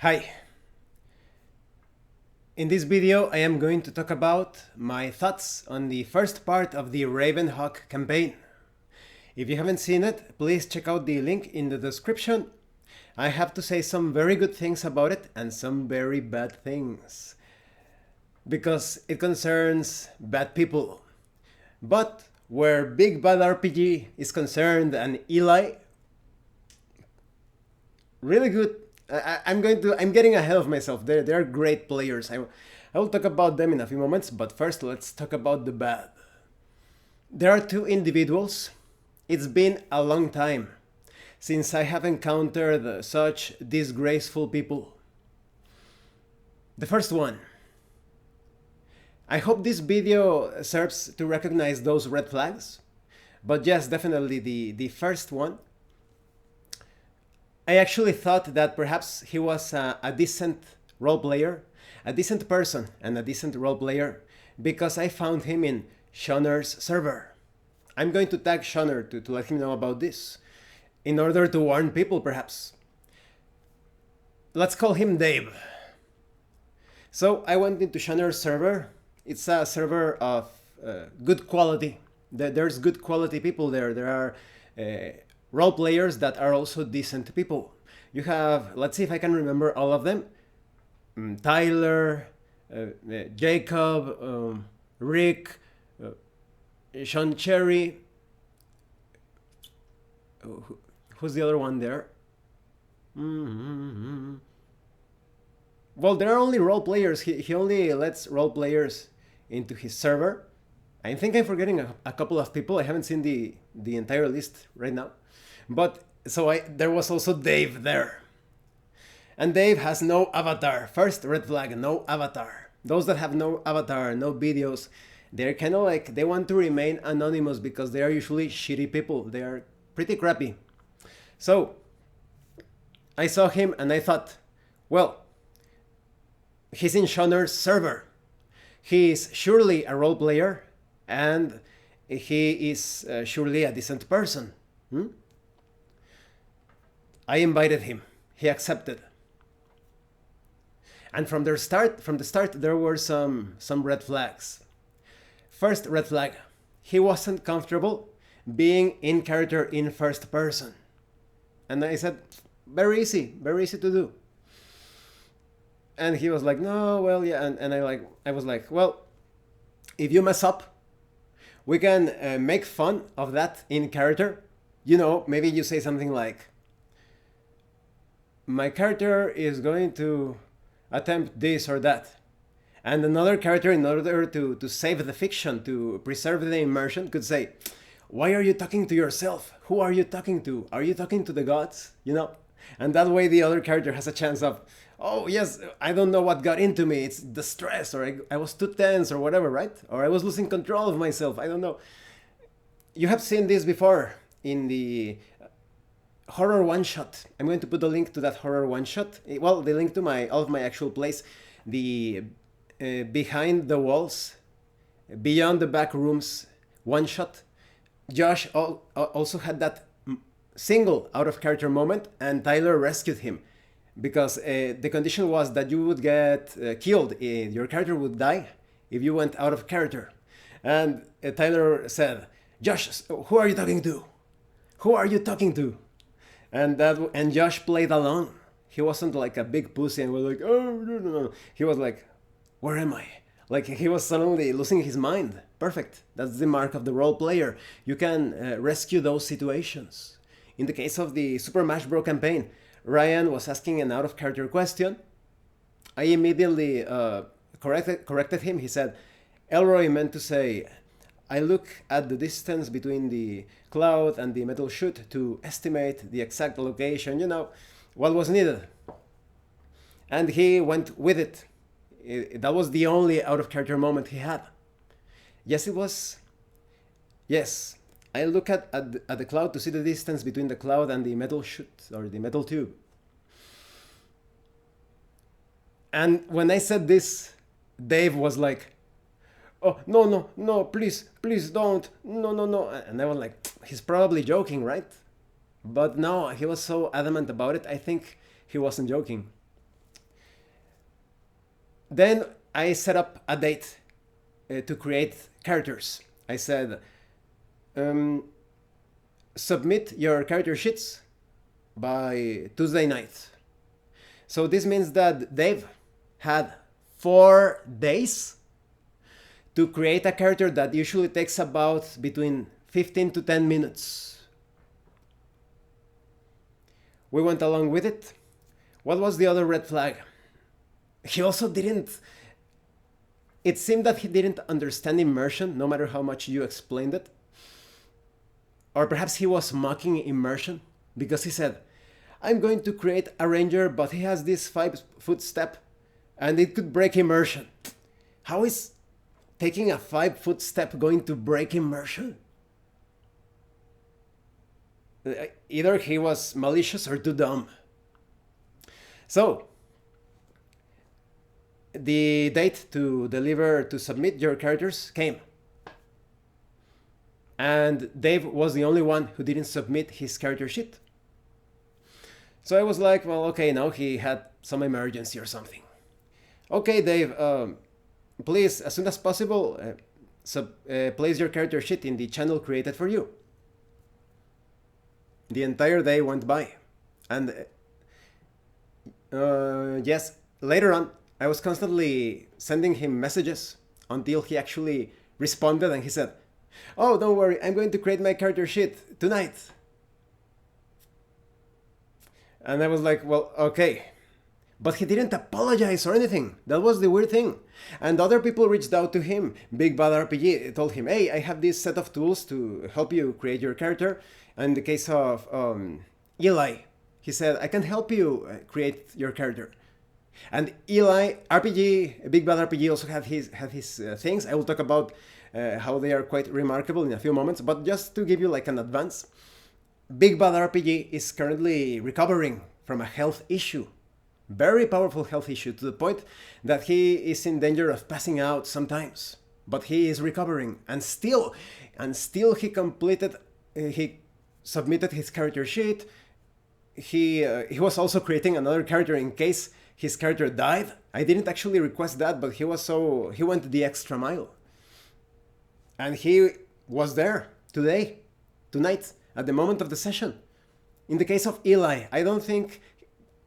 Hi. In this video I am going to talk about my thoughts on the first part of the Ravenhawk campaign. If you haven't seen it, please check out the link in the description. I have to say some very good things about it and some very bad things, because it concerns bad people. But where Big Bad RPG is concerned and Eli, really good. I'm getting ahead of myself. They're great players. I will talk about them in a few moments, but first let's talk about the bad. There are two individuals. It's been a long time since I have encountered such disgraceful people. The first one. I hope this video serves to recognize those red flags, but yes, definitely the first one. I actually thought that perhaps he was a decent role player, a decent person and a decent role player, because I found him in Shonner's server. I'm going to tag Shonner to let him know about this, in order to warn people perhaps. Let's call him Dave. So I went into Shonner's server. It's a server of good quality. There's good quality people there. There are role players that are also decent people. You have, let's see if I can remember all of them. Tyler, Jacob, Rick, Sean Cherry. Who's the other one there? Well, there are only role players. He only lets role players into his server. I think I'm forgetting a couple of people. I haven't seen the entire list right now. But so there was also Dave there. And Dave has no avatar. First red flag, no avatar. Those that have no avatar, no videos, they're kind of like, they want to remain anonymous because they are usually shitty people. They are pretty crappy. So I saw him and I thought, well, he's in Shonner's server. He is surely a role player and he is surely a decent person. I invited him. He accepted. And from the start, there were some red flags. First red flag, he wasn't comfortable being in character in first person. And I said, very easy to do. And he was like, no, well, yeah. And I was like, well, if you mess up, we can make fun of that in character. You know, maybe you say something like, my character is going to attempt this or that. And another character, in order to save the fiction, to preserve the immersion, could say, why are you talking to yourself? Who are you talking to? Are you talking to the gods? You know? And that way the other character has a chance of, oh yes, I don't know what got into me. It's the stress, or I was too tense or whatever, right? Or I was losing control of myself. I don't know. You have seen this before in the horror one-shot. I'm going to put a link to that horror one-shot. Well, the link to all of my actual plays. The Behind the Walls, Beyond the Back Rooms one-shot. Josh also had that single out-of-character moment, and Tyler rescued him. Because the condition was that you would get killed. Your character would die if you went out of character. And Tyler said, Josh, who are you talking to? Who are you talking to? And Josh played along. He wasn't like a big pussy and was like, oh, no. He was like, where am I? Like, he was suddenly losing his mind. Perfect. That's the mark of the role player. You can rescue those situations. In the case of the Super Smash Bros. Campaign, Ryan was asking an out-of-character question. I immediately corrected him. He said, Elroy meant to say, I look at the distance between the cloud and the metal chute to estimate the exact location, you know, what was needed. And he went with it. That was the only out-of-character moment he had. Yes, it was. Yes, I look at the cloud to see the distance between the cloud and the metal chute, or the metal tube. And when I said this, Dave was like, oh, no, please don't, no. And I was like, he's probably joking, right? But no, he was so adamant about it, I think he wasn't joking. Then I set up a date to create characters. I said, submit your character sheets by Tuesday night. So this means that Dave had 4 days to create a character that usually takes about between 15 to 10 minutes. We went along with it. What was the other red flag? He also didn't... It seemed that he didn't understand immersion, no matter how much you explained it. Or perhaps he was mocking immersion, because he said, I'm going to create a ranger, but he has this 5-foot step, and it could break immersion. How is taking a 5-foot step going to break immersion? Either he was malicious or too dumb. So, the date to submit your characters came. And Dave was the only one who didn't submit his character sheet. So I was like, well, okay, now he had some emergency or something. Okay, Dave, please, as soon as possible, place your character sheet in the channel created for you. The entire day went by. And yes, later on, I was constantly sending him messages until he actually responded and he said, oh, don't worry, I'm going to create my character sheet tonight. And I was like, well, okay. But he didn't apologize or anything. That was the weird thing. And other people reached out to him. Big Bad RPG told him, hey, I have this set of tools to help you create your character. And in the case of Eli, he said, I can help you create your character. And Eli, Big Bad RPG also had his things. I will talk about how they are quite remarkable in a few moments. But just to give you like an advance, Big Bad RPG is currently recovering from a health issue. Very powerful health issue, to the point that he is in danger of passing out sometimes. But he is recovering, and still he submitted his character sheet. He was also creating another character in case his character died. I didn't actually request that, but he went the extra mile. And he was there tonight, at the moment of the session. In the case of Eli, I don't think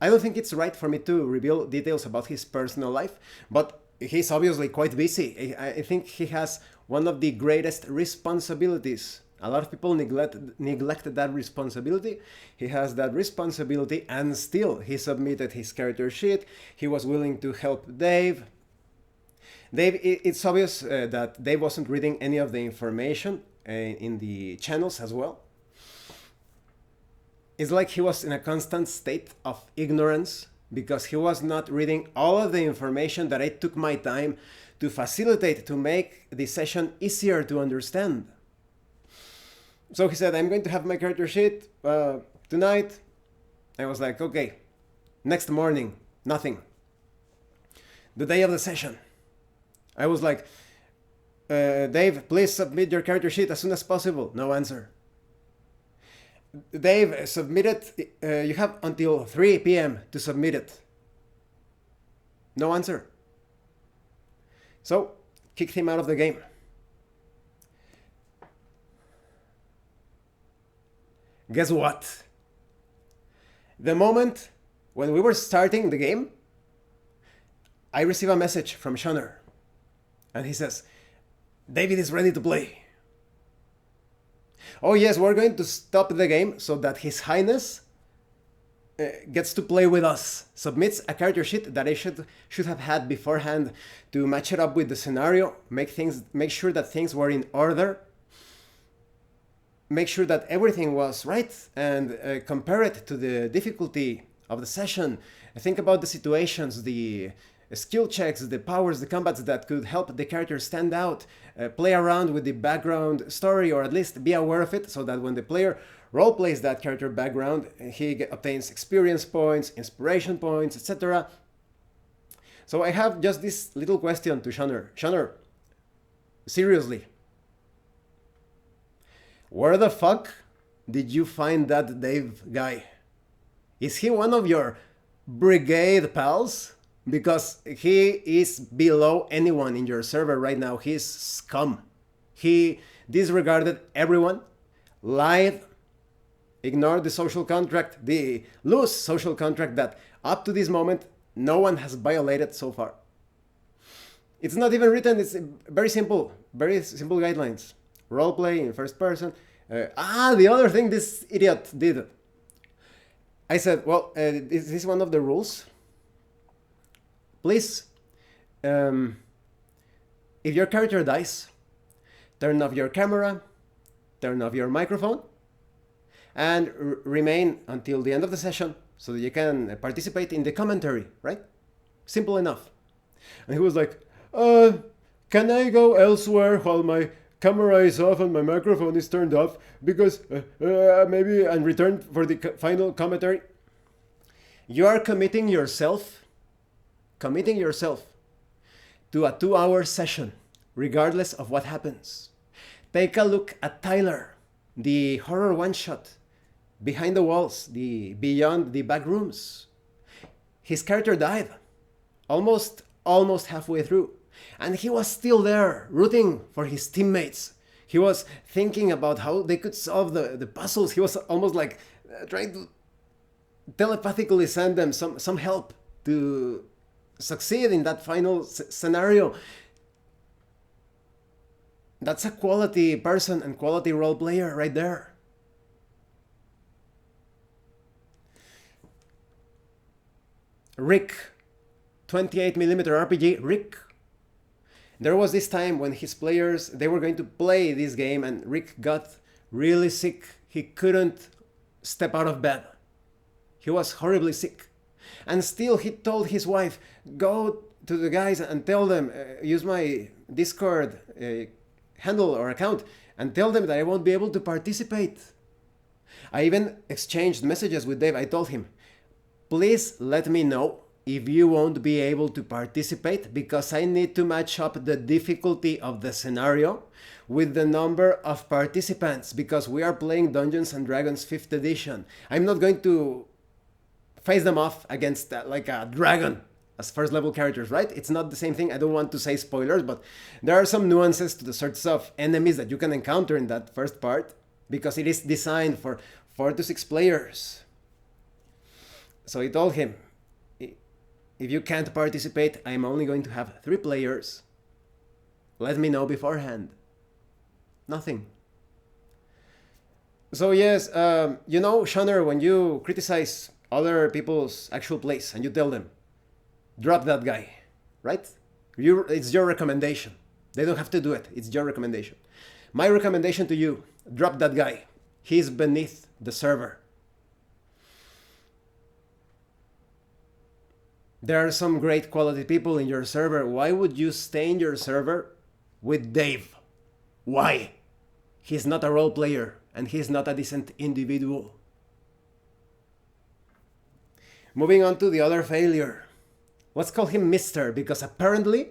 it's right for me to reveal details about his personal life, but he's obviously quite busy. I think he has one of the greatest responsibilities. A lot of people neglect that responsibility. He has that responsibility, and still he submitted his character sheet. He was willing to help Dave. It's obvious that Dave wasn't reading any of the information in the channels as well. It's like he was in a constant state of ignorance because he was not reading all of the information that I took my time to facilitate, to make the session easier to understand. So he said, I'm going to have my character sheet tonight. I was like, okay. Next morning, nothing. The day of the session, I was like, Dave, please submit your character sheet as soon as possible. No answer. Dave, submit it. You have until 3 p.m. to submit it. No answer. So, kicked him out of the game. Guess what? The moment when we were starting the game, I received a message from Shunner. And he says, David is ready to play. Oh yes, we're going to stop the game so that His Highness gets to play with us. Submits a character sheet that I should have had beforehand to match it up with the scenario, make sure that things were in order, make sure that everything was right, and compare it to the difficulty of the session. Think about the situations, the skill checks, the powers, the combats that could help the character stand out, play around with the background story, or at least be aware of it, so that when the player roleplays that character background, he obtains experience points, inspiration points, etc. So I have just this little question to Shunner. Shunner, seriously, where the fuck did you find that Dave guy? Is he one of your brigade pals? because he is below anyone in your server right now. He's scum. He disregarded everyone, lied, ignored the social contract, the loose social contract that up to this moment no one has violated so far. It's not even written. It's very simple guidelines. Roleplay in first person. The other thing this idiot did. I said, well, is this one of the rules? Please, if your character dies, turn off your camera, turn off your microphone, and remain until the end of the session so that you can participate in the commentary, right? Simple enough. And he was like, can I go elsewhere while my camera is off and my microphone is turned off? Because maybe, and return for the final commentary. You are committing yourself to a 2-hour session, regardless of what happens. Take a look at Tyler, the horror one-shot, Behind the Walls, the Beyond the Back Rooms. His character died almost halfway through, and he was still there rooting for his teammates. He was thinking about how they could solve the puzzles. He was almost like trying to telepathically send them some help to succeed in that final scenario. That's a quality person and quality role player right there. Rick, 28mm RPG, Rick. There was this time when his players, they were going to play this game and Rick got really sick. He couldn't step out of bed. He was horribly sick. And still he told his wife, go to the guys and tell them, use my Discord handle or account and tell them that I won't be able to participate. I even exchanged messages with Dave. I told him, please let me know if you won't be able to participate, because I need to match up the difficulty of the scenario with the number of participants, because we are playing Dungeons and Dragons 5th edition. I'm not going to face them off against like a dragon as first level characters, right? It's not the same thing. I don't want to say spoilers, but there are some nuances to the sorts of enemies that you can encounter in that first part, because it is designed for 4 to 6 players. So I told him, if you can't participate, I'm only going to have 3 players. Let me know beforehand. Nothing. So yes, you know, Shunner, when you criticize other people's actual plays and you tell them, drop that guy, right? It's your recommendation. They don't have to do it. It's your recommendation. My recommendation to you, drop that guy. He's beneath the server. There are some great quality people in your server. Why would you stay in your server with Dave? Why? He's not a role player and he's not a decent individual. Moving on to the other failure. Let's call him Mr. because apparently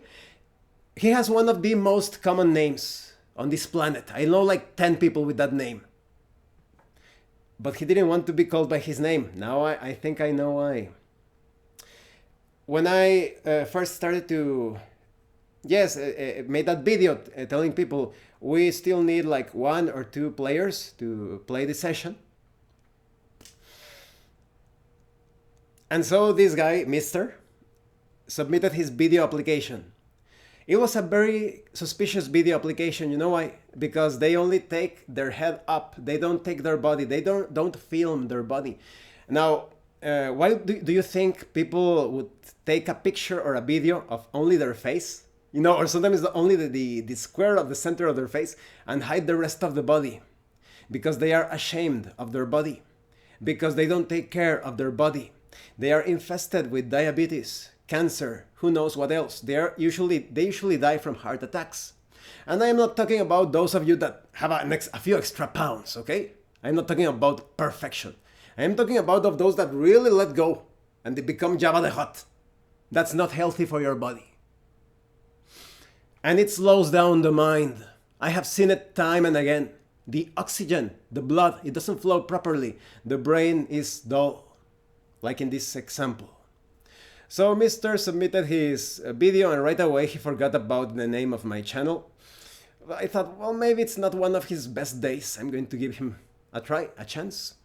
he has one of the most common names on this planet. I know like 10 people with that name. But he didn't want to be called by his name. Now I think I know why. When I first started to, made that video telling people we still need like 1 or 2 players to play the session. And so this guy, Mr., submitted his video application. It was a very suspicious video application. You know why? Because they only take their head up. They don't take their body. They don't film their body. Now, why do you think people would take a picture or a video of only their face? You know, or sometimes only the square of the center of their face and hide the rest of the body. Because they are ashamed of their body. Because they don't take care of their body. They are infested with diabetes, cancer, who knows what else. They usually die from heart attacks. And I am not talking about those of you that have a few extra pounds, okay? I'm not talking about perfection. I am talking about of those that really let go and they become Jabba the Hutt. That's not healthy for your body. And it slows down the mind. I have seen it time and again. The oxygen, the blood, it doesn't flow properly. The brain is dull, like in this example. So Mr. submitted his video, and right away he forgot about the name of my channel. I thought, well, maybe it's not one of his best days. I'm going to give him a try, a chance.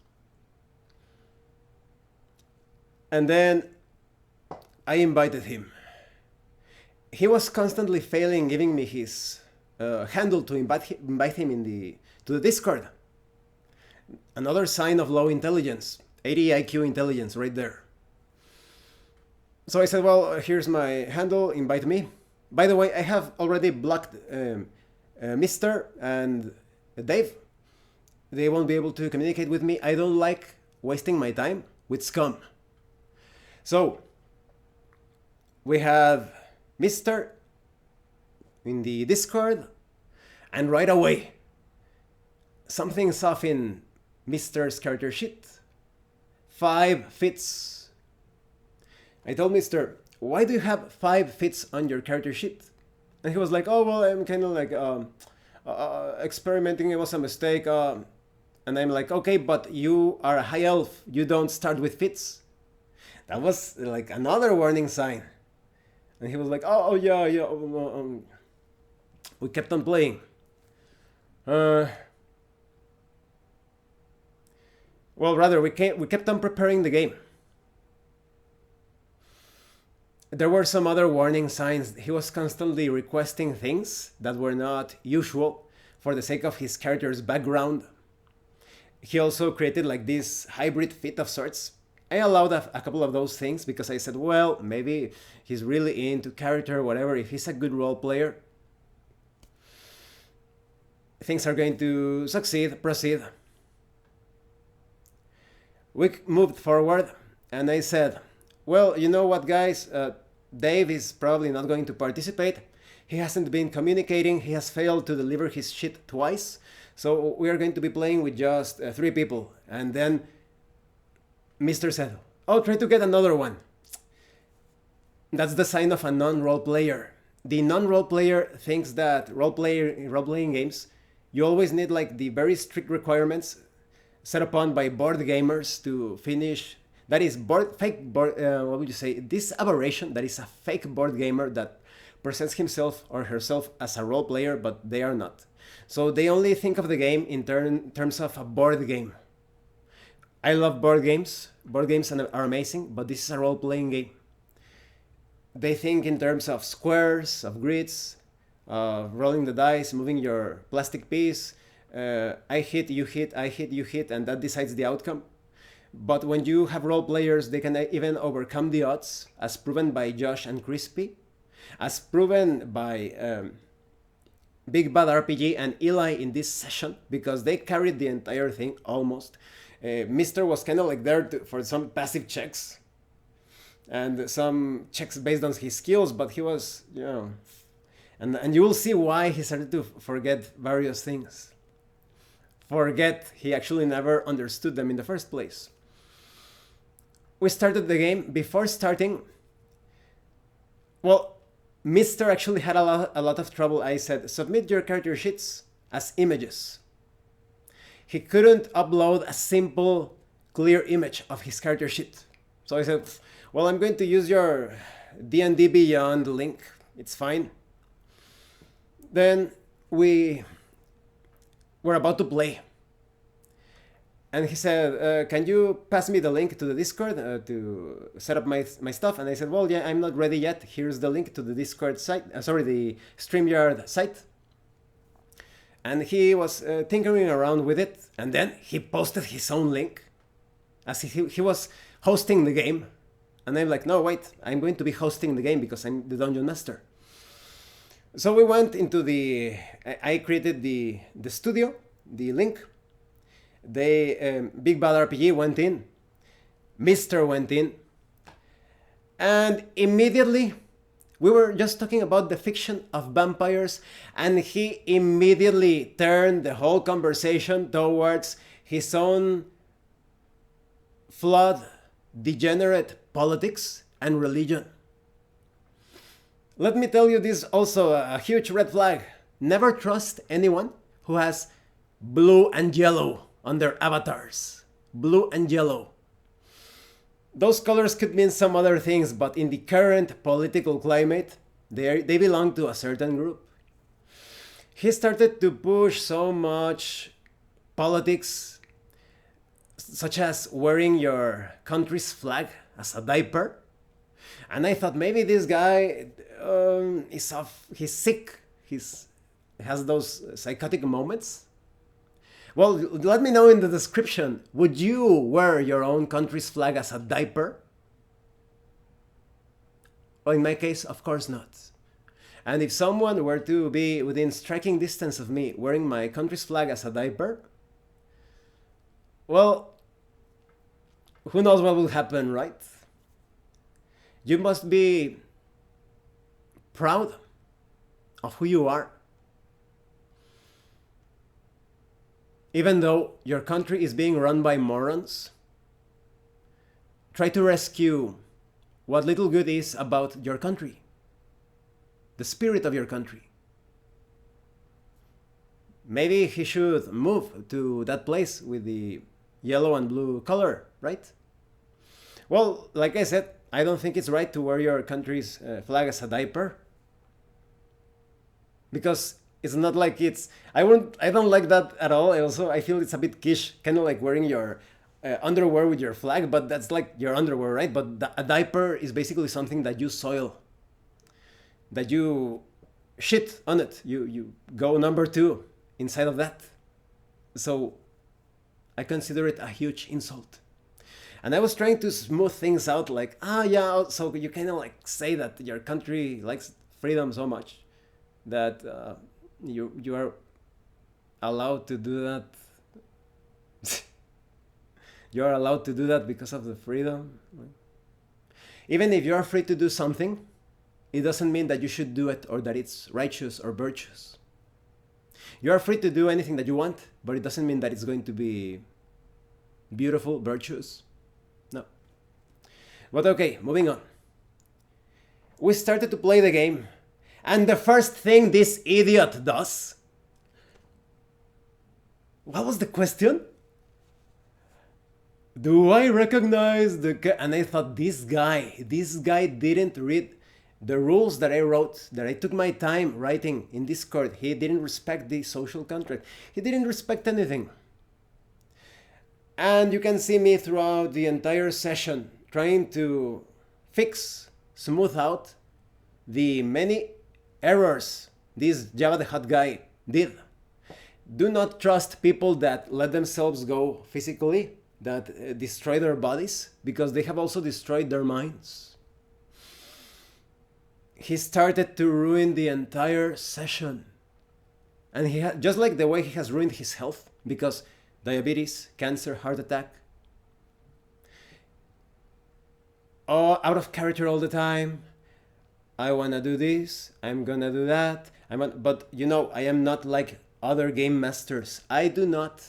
And then I invited him. He was constantly failing giving me his handle to invite him to the Discord. Another sign of low intelligence, 80 IQ intelligence right there. So I said, well, here's my handle, invite me. By the way, I have already blocked Mr. and Dave. They won't be able to communicate with me. I don't like wasting my time with scum. So we have Mr. in the Discord, and right away something's off in Mr.'s character sheet. 5 fits. I told Mr., why do you have 5 fits on your character sheet? And he was like, oh, well, I'm kind of like experimenting. It was a mistake. And I'm like, okay, but you are a high elf. You don't start with fits. That was like another warning sign. And he was like, oh yeah. We kept on playing. Well, rather, we kept on preparing the game. There were some other warning signs. He was constantly requesting things that were not usual for the sake of his character's background. He also created like this hybrid fit of sorts. I allowed a couple of those things because I said, well, maybe he's really into character, whatever. If he's a good role player, things are going to proceed. We moved forward, and I said, well, you know what, guys? Dave is probably not going to participate. He hasn't been communicating. He has failed to deliver his shit twice. So we are going to be playing with just 3 people. And then Mr. said, oh, try to get another one. That's the sign of a non-role player. The non-role player thinks that role-playing games, you always need like the very strict requirements set upon by board gamers to finish. That is fake board, what would you say? This aberration that is a fake board gamer that presents himself or herself as a role player, but they are not. So they only think of the game in terms of a board game. I love board games. Board games are amazing, but this is a role-playing game. They think in terms of squares, of grids, rolling the dice, moving your plastic piece. I hit, you hit, I hit, you hit, and that decides the outcome. But when you have role players, they can even overcome the odds, as proven by Josh and Crispy, as proven by Big Bad RPG and Eli in this session, because they carried the entire thing almost. Mr. was kind of like there for some passive checks and some checks based on his skills, but he was, you know, and you will see why he started to forget various things. Forget he actually never understood them in the first place. We started the game. Before starting, well, Mr. actually had a lot of trouble. I said, submit your character sheets as images. He couldn't upload a simple, clear image of his character sheet. So I said, well, I'm going to use your D&D Beyond link. It's fine. Then we were about to play. And he said, can you pass me the link to the Discord to set up my stuff? And I said, well, yeah, I'm not ready yet. Here's the link to the Discord site. The StreamYard site. And he was tinkering around with it. And then he posted his own link as if he was hosting the game. And I'm like, no, wait, I'm going to be hosting the game because I'm the Dungeon Master. So we went into I created the studio, the link. Big Bad RPG went in. Mr. went in. And immediately, we were just talking about the fiction of vampires, and he immediately turned the whole conversation towards his own flawed, degenerate politics and religion. Let me tell you this also, a huge red flag. Never trust anyone who has blue and yellow on their avatars. Blue and yellow. Those colors could mean some other things, but in the current political climate, they belong to a certain group. He started to push so much politics, such as wearing your country's flag as a diaper. And I thought maybe this guy is off, he's sick, has those psychotic moments. Well, let me know in the description, would you wear your own country's flag as a diaper? Well, in my case, of course not. And if someone were to be within striking distance of me wearing my country's flag as a diaper, well, who knows what will happen, right? You must be proud of who you are. Even though your country is being run by morons, try to rescue what little good is about your country, the spirit of your country. Maybe he should move to that place with the yellow and blue color, right? Well, like I said, I don't think it's right to wear your country's flag as a diaper, because it's not like it's. I don't like that at all. I feel it's a bit quiche, kind of like wearing your underwear with your flag, but that's like your underwear, right? But a diaper is basically something that you soil, that you shit on it. You go number 2 inside of that. So I consider it a huge insult. And I was trying to smooth things out, like, yeah, so you kind of like say that your country likes freedom so much that you are allowed to do that. You are allowed to do that because of the freedom. Even if you are free to do something, it doesn't mean that you should do it or that it's righteous or virtuous. You are free to do anything that you want, but it doesn't mean that it's going to be beautiful, virtuous. No. But okay, moving on. We started to play the game, and the first thing this idiot does... What was the question? Do I recognize the... And I thought, this guy didn't read the rules that I wrote, that I took my time writing in Discord. He didn't respect the social contract. He didn't respect anything. And you can see me throughout the entire session trying to fix, smooth out the many errors this Java the Hutt guy did. Do not trust people that let themselves go physically, that destroy their bodies, because they have also destroyed their minds. He started to ruin the entire session. And he just like the way he has ruined his health, because diabetes, cancer, heart attack. Oh, out of character all the time. I wanna do this, I'm gonna do that. But you know, I am not like other game masters. I do not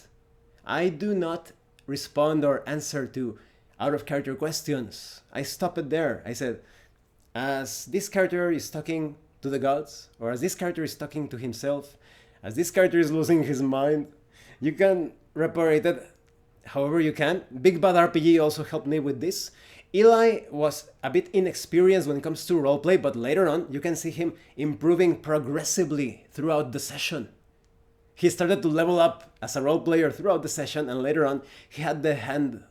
respond or answer to out of character questions. I stop it there. I said, as this character is talking to the gods, or as this character is talking to himself, as this character is losing his mind, you can reparate it however you can. Big Bad RPG also helped me with this. Eli was a bit inexperienced when it comes to roleplay, but later on you can see him improving progressively throughout the session. He started to level up as a roleplayer throughout the session, and later on he had the hang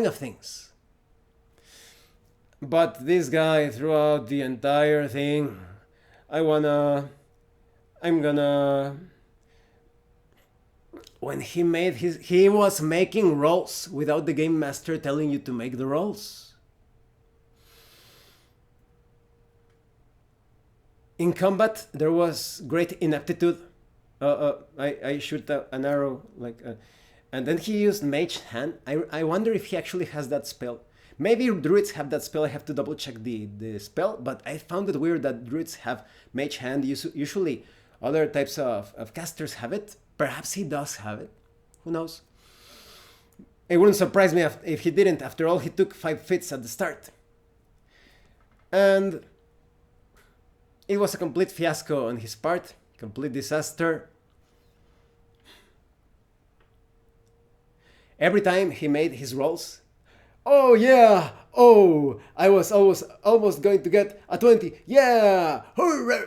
of things. But this guy throughout the entire thing, when he was making rolls without the game master telling you to make the rolls. In combat, there was great ineptitude. I shoot an arrow, and then he used Mage Hand. I wonder if he actually has that spell. Maybe druids have that spell. I have to double check the spell, but I found it weird that druids have Mage Hand. Usually other types of casters have it. Perhaps he does have it. Who knows? It wouldn't surprise me if he didn't. After all, he took 5 fits at the start. And it was a complete fiasco on his part. Complete disaster. Every time he made his rolls, Oh yeah! Oh, I was almost going to get a 20. Yeah! Hooray!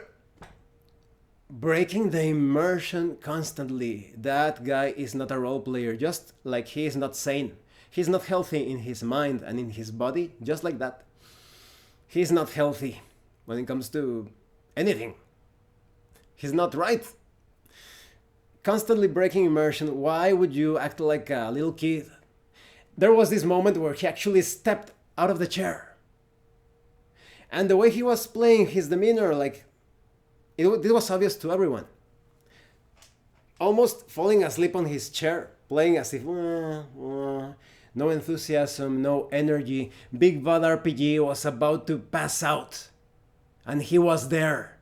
Breaking the immersion constantly. That guy is not a role player, just like he is not sane. He's not healthy in his mind and in his body, just like that. He's not healthy when it comes to anything. He's not right. Constantly breaking immersion. Why would you act like a little kid? There was this moment where he actually stepped out of the chair. And the way he was playing, his demeanor, like, it was obvious to everyone. Almost falling asleep on his chair, playing as if, no enthusiasm, no energy. Big Bad RPG was about to pass out. And he was there.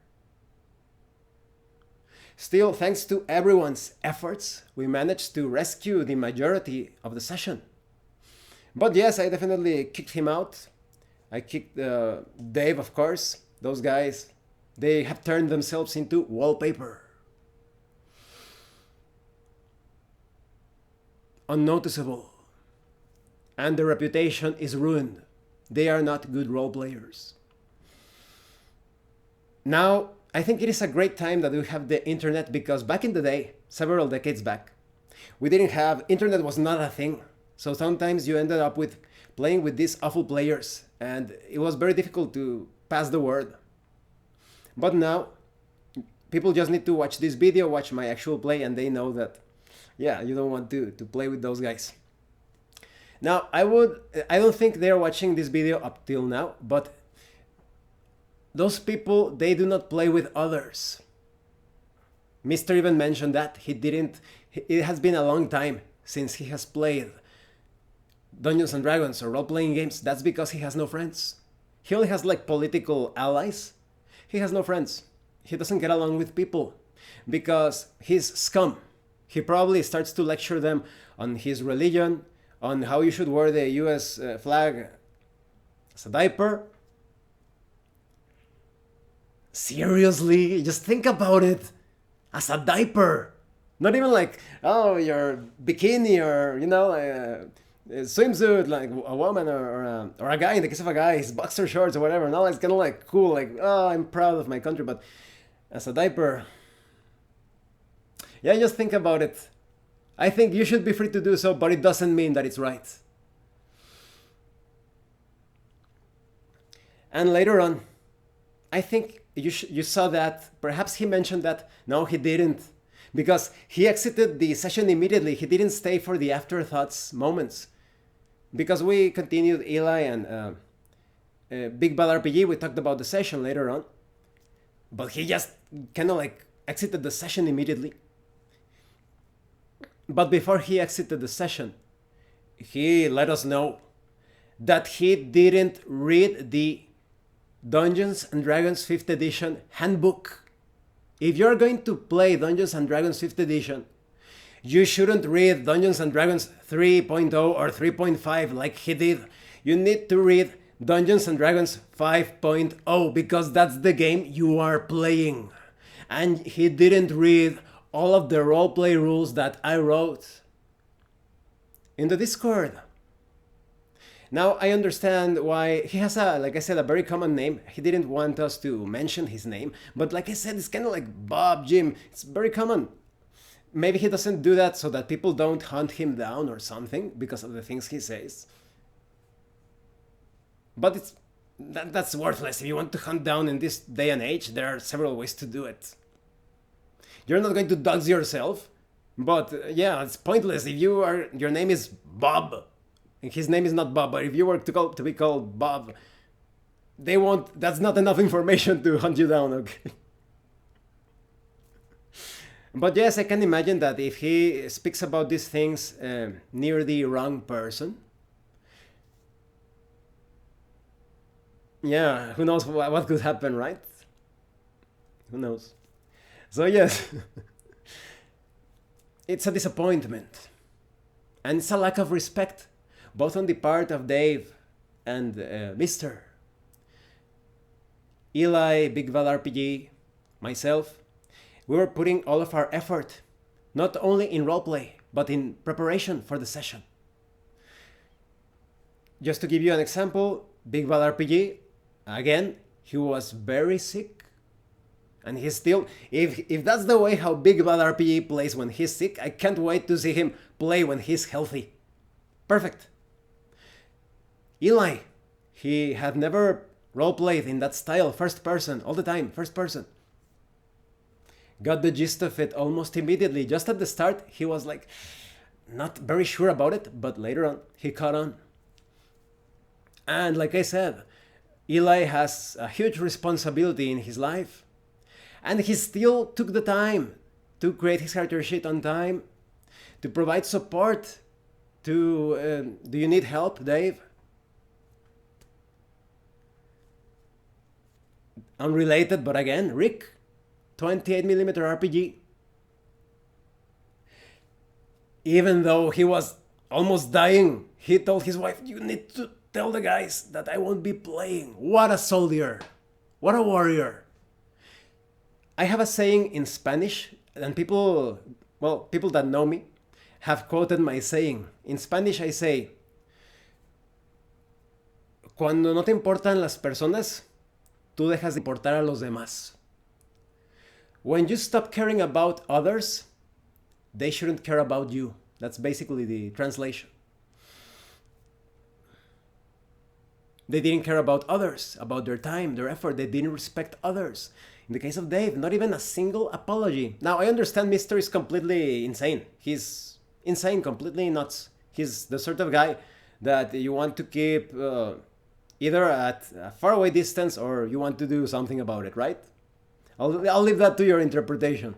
Still, thanks to everyone's efforts, we managed to rescue the majority of the session. But yes, I definitely kicked him out. I kicked Dave, of course. Those guys, they have turned themselves into wallpaper. Unnoticeable. And their reputation is ruined. They are not good role players. Now, I think it is a great time that we have the internet, because back in the day, several decades back, we didn't have, internet was not a thing. So sometimes you ended up with playing with these awful players, and it was very difficult to pass the word. But now, people just need to watch this video, watch my actual play, and they know that, yeah, you don't want to play with those guys. Now, I don't think they're watching this video up till now, but those people, they do not play with others. Mr. even mentioned that it has been a long time since he has played Dungeons and Dragons or role-playing games. That's because he has no friends. He only has like political allies. He has no friends. He doesn't get along with people because he's scum. He probably starts to lecture them on his religion, on how you should wear the US flag as a diaper. Seriously, just think about it. As a diaper. Not even like, oh, your bikini or, a swimsuit, like a woman or a guy, in the case of a guy, his boxer shorts or whatever. No, it's kind of like cool, like, oh, I'm proud of my country, but as a diaper. Yeah, just think about it. I think you should be free to do so, but it doesn't mean that it's right. And later on, I think you saw that, perhaps he mentioned that, no, he didn't. Because he exited the session immediately. He didn't stay for the afterthoughts moments. Because we continued Eli and Big Bad RPG, we talked about the session later on. But he just kind of like exited the session immediately. But before he exited the session, he let us know that he didn't read the Dungeons and Dragons 5th edition handbook. If you're going to play Dungeons and Dragons 5th edition, you shouldn't read Dungeons and Dragons 3.0 or 3.5 like he did. You need to read Dungeons and Dragons 5.0 because that's the game you are playing. And he didn't read all of the roleplay rules that I wrote in the Discord. Now I understand why he has like I said, a very common name. He didn't want us to mention his name, but like I said, it's kind of like Bob, Jim. It's very common. Maybe he doesn't do that so that people don't hunt him down or something because of the things he says. But that's worthless. If you want to hunt down in this day and age, there are several ways to do it. You're not going to dox yourself, but yeah, it's pointless. If your name is Bob, and his name is not Bob, but if you were to be called Bob, they won't. That's not enough information to hunt you down, okay? But yes, I can imagine that if he speaks about these things near the wrong person, yeah, who knows what could happen, right? Who knows? So yes, it's a disappointment. And it's a lack of respect, both on the part of Dave and Mr. Eli, Big Val RPG, myself. We were putting all of our effort, not only in roleplay, but in preparation for the session. Just to give you an example, Big Bad RPG, again, he was very sick. And he's still, if that's the way how Big Bad RPG plays when he's sick, I can't wait to see him play when he's healthy. Perfect. Eli, he had never roleplayed in that style, first person, all the time, first person. Got the gist of it almost immediately. Just at the start, he was like, not very sure about it, but later on, he caught on. And like I said, Eli has a huge responsibility in his life. And he still took the time to create his character sheet on time, to provide support. Do you need help, Dave? Unrelated, but again, Rick, 28mm RPG. Even though he was almost dying, he told his wife, "You need to tell the guys that I won't be playing." What a soldier! What a warrior! I have a saying in Spanish, and people that know me have quoted my saying. In Spanish I say, cuando no te importan las personas, tú dejas de importar a los demás. When you stop caring about others, they shouldn't care about you. That's basically the translation. They didn't care about others, about their time, their effort. They didn't respect others. In the case of Dave, not even a single apology. Now, I understand Mr. is completely insane. He's insane, completely nuts. He's the sort of guy that you want to keep either at a faraway distance or you want to do something about it, right? I'll leave that to your interpretation.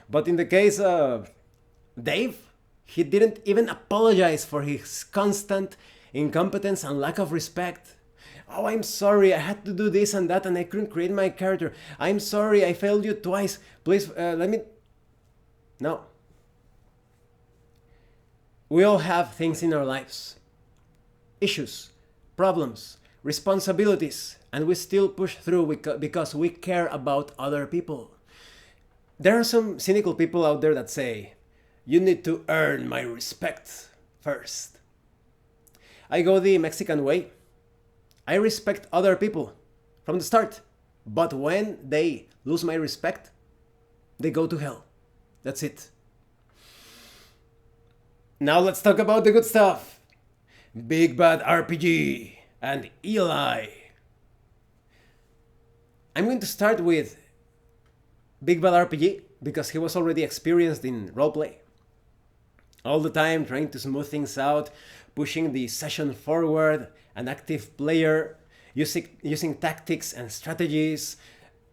But in the case of Dave, he didn't even apologize for his constant incompetence and lack of respect. Oh, I'm sorry, I had to do this and that and I couldn't create my character. I'm sorry, I failed you twice. Please, let me... No. We all have things in our lives. Issues, problems, responsibilities, and we still push through because we care about other people. There are some cynical people out there that say, you need to earn my respect first. I go the Mexican way. I respect other people from the start, but when they lose my respect, they go to hell. That's it. Now let's talk about the good stuff. Big Bad RPG and Eli. I'm going to start with Big Bad RPG because he was already experienced in roleplay. All the time trying to smooth things out, pushing the session forward, an active player, using tactics and strategies,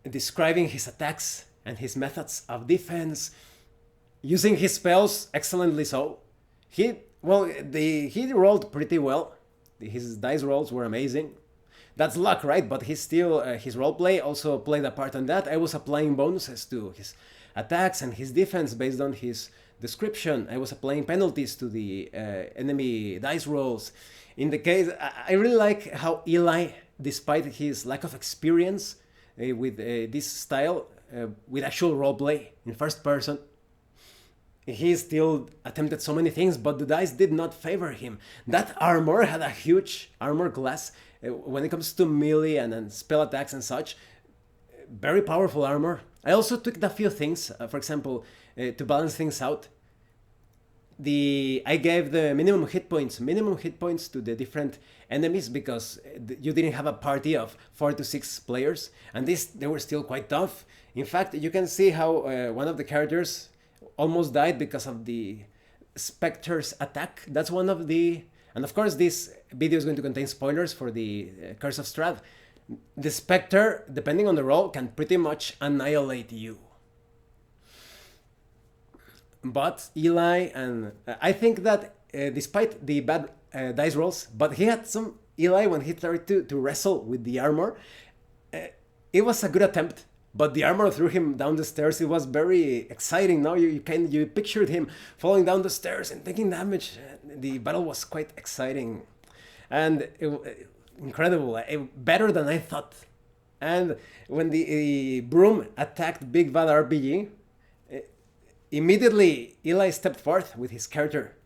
describing his attacks and his methods of defense, using his spells excellently so. He rolled pretty well. His dice rolls were amazing. That's luck, right? But his roleplay also played a part in that. I was applying bonuses to his attacks and his defense based on his description. I was applying penalties to the enemy dice rolls. In the case, I really like how Eli, despite his lack of experience with this style, with actual roleplay in first person, he still attempted so many things, but the dice did not favor him. That armor had a huge armor class when it comes to melee and spell attacks and such. Very powerful armor. I also tweaked a few things, for example, to balance things out. I gave the minimum hit points to the different enemies because you didn't have a party of 4 to 6 players, and they were still quite tough. In fact, you can see how one of the characters almost died because of the Spectre's attack. That's one of the... And of course, this video is going to contain spoilers for the Curse of Strahd. The Spectre, depending on the role, can pretty much annihilate you. But Eli, and I think that despite the bad dice rolls, but he had some... Eli, when he started to wrestle with the armor, it was a good attempt. But the armor threw him down the stairs. It was very exciting. Now you pictured him falling down the stairs and taking damage. The battle was quite exciting and incredible, better than I thought. And when the broom attacked Big Bad RPG, immediately Eli stepped forth with his character,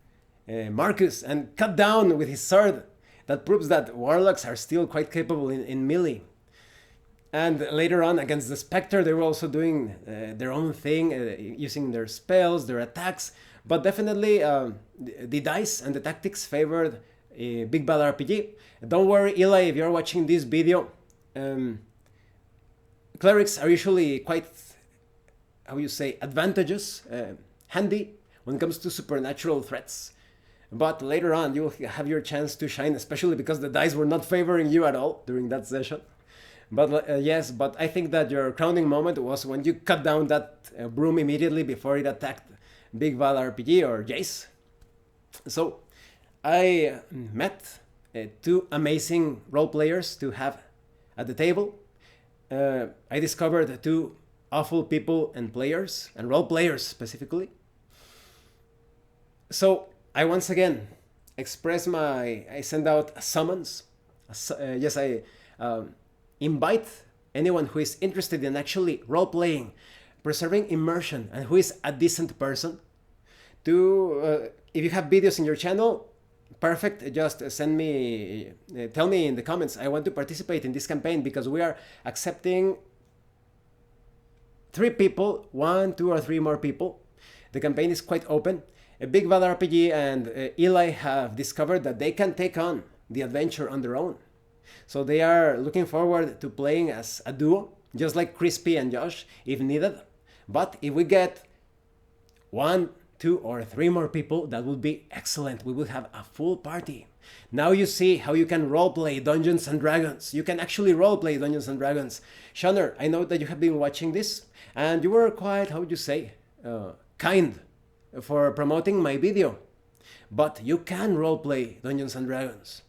Marcus, and cut down with his sword that proves that warlocks are still quite capable in melee. And later on, against the Spectre, they were also doing their own thing, using their spells, their attacks. But definitely, the dice and the tactics favored Big Bad RPG. Don't worry, Eli, if you're watching this video, clerics are usually quite, how you say, advantageous, handy when it comes to supernatural threats. But later on, you'll have your chance to shine, especially because the dice were not favoring you at all during that session. But yes, but I think that your crowning moment was when you cut down that broom immediately before it attacked Big Val RPG or Jace. So I met two amazing role players to have at the table. I discovered two awful people and players, and role players specifically. So I once again I send out a summons. Yes, I invite anyone who is interested in actually role-playing, preserving immersion, and who is a decent person to, if you have videos in your channel, perfect, just send me, tell me in the comments, I want to participate in this campaign, because we are accepting 3 people, 1, 2, or 3 more people. The campaign is quite open. A Big Bad RPG and Eli have discovered that they can take on the adventure on their own. So they are looking forward to playing as a duo, just like Crispy and Josh, if needed. But if we get 1, 2, or 3 more people, that would be excellent. We would have a full party. Now you see how you can roleplay Dungeons and Dragons. You can actually roleplay Dungeons and Dragons. Shonner, I know that you have been watching this, and you were quite, how would you say, kind for promoting my video. But you can roleplay Dungeons and Dragons.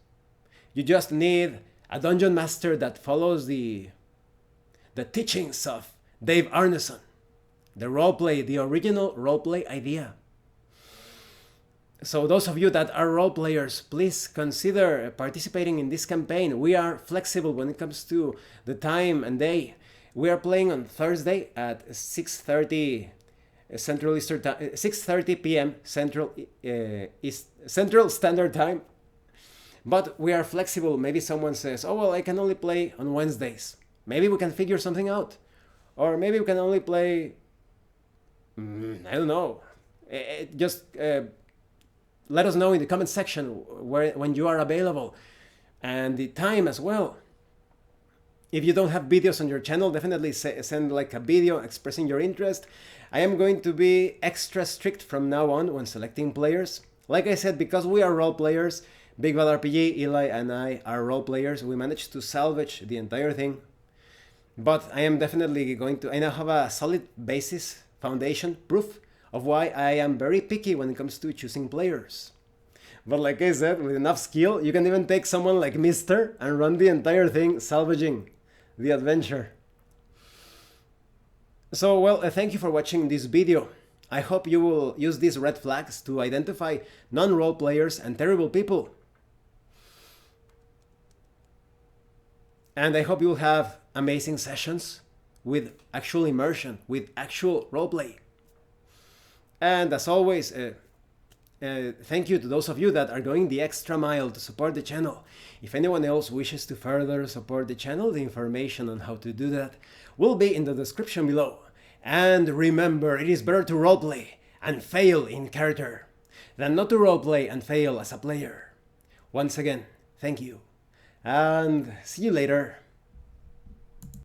You just need a dungeon master that follows the teachings of Dave Arneson. The roleplay, the original roleplay idea. So those of you that are roleplayers, please consider participating in this campaign. We are flexible when it comes to the time and day. We are playing on Thursday at 6:30 Central Eastern Time, 6:30 p.m. Central Standard Time. But we are flexible. Maybe someone says, oh, well, I can only play on Wednesdays. Maybe we can figure something out. Or maybe we can only play, I don't know. Just let us know in the comment section when you are available. And the time as well. If you don't have videos on your channel, definitely send like a video expressing your interest. I am going to be extra strict from now on when selecting players. Like I said, because we are role players, Big Bad RPG, Eli and I are role players, we managed to salvage the entire thing. But I am definitely going to, I now have a solid basis, foundation, proof of why I am very picky when it comes to choosing players. But like I said, with enough skill, you can even take someone like Mister and run the entire thing, salvaging the adventure. So, well, thank you for watching this video. I hope you will use these red flags to identify non-role players and terrible people. And I hope you'll have amazing sessions with actual immersion, with actual roleplay. And as always, thank you to those of you that are going the extra mile to support the channel. If anyone else wishes to further support the channel, the information on how to do that will be in the description below. And remember, it is better to roleplay and fail in character than not to roleplay and fail as a player. Once again, thank you. And see you later.